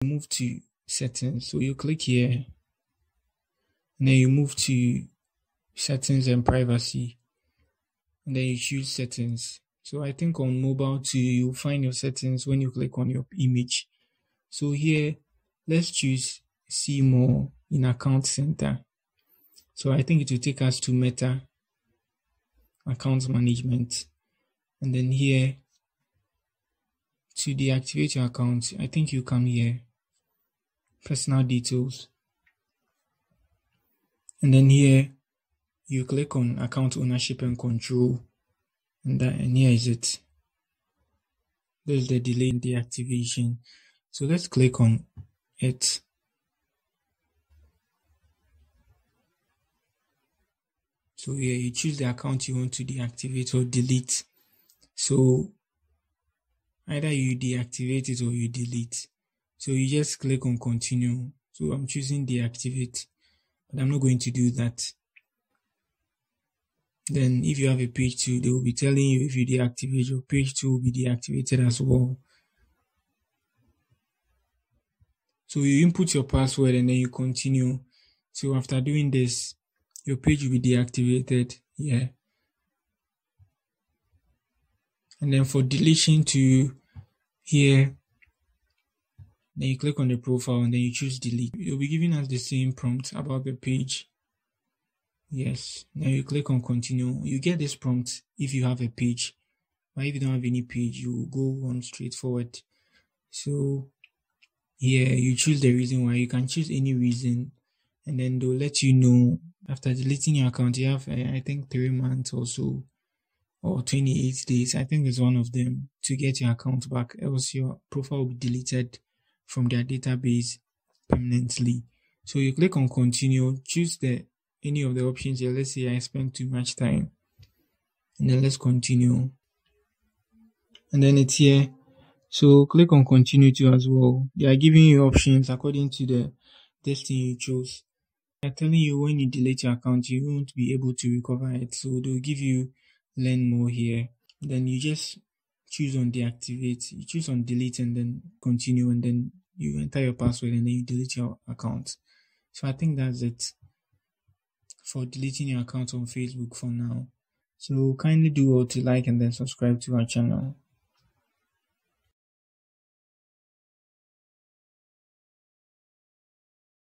move to settings. So you click here, and then you move to settings and privacy, and then you choose settings. So I think on mobile too, you'll find your settings when you click on your image. So here, let's choose see more in account center. So I think it will take us to Meta account management, and then here to deactivate your account, I think you come here, personal details, and then here you click on account ownership and control, and here is it. There's the delay in deactivation. So let's click on it. So here you choose the account you want to deactivate or delete. So either you deactivate it or you delete. So you just click on continue. So I'm choosing deactivate, but I'm not going to do that. Then if you have a page 2, they will be telling you if you deactivate, your page 2 will be deactivated as well. So you input your password and then you continue. So after doing this, your page will be deactivated here. And then for deletion to here, then you click on the profile and then you choose delete. You'll be giving us the same prompt about the page. Yes. Now you click on continue. You get this prompt if you have a page. But if you don't have any page, you go on straight forward. So here you choose the reason why. You can choose any reason, and then they'll let you know after deleting your account. You have I think 3 months or so, or 28 days. I think it's one of them, to get your account back, else your profile will be deleted from their database permanently. So you click on continue, choose any of the options here. Let's say I spent too much time, and then let's continue, and then it's here. So click on continue too as well. They are giving you options according to this thing you chose. They're telling you when you delete your account, you won't be able to recover it. So they'll give you learn more here. Then you just choose on deactivate. You choose on delete and then continue, and then you enter your password and then you delete your account. So I think that's it for deleting your account on Facebook for now. So kindly do all to like and then subscribe to our channel.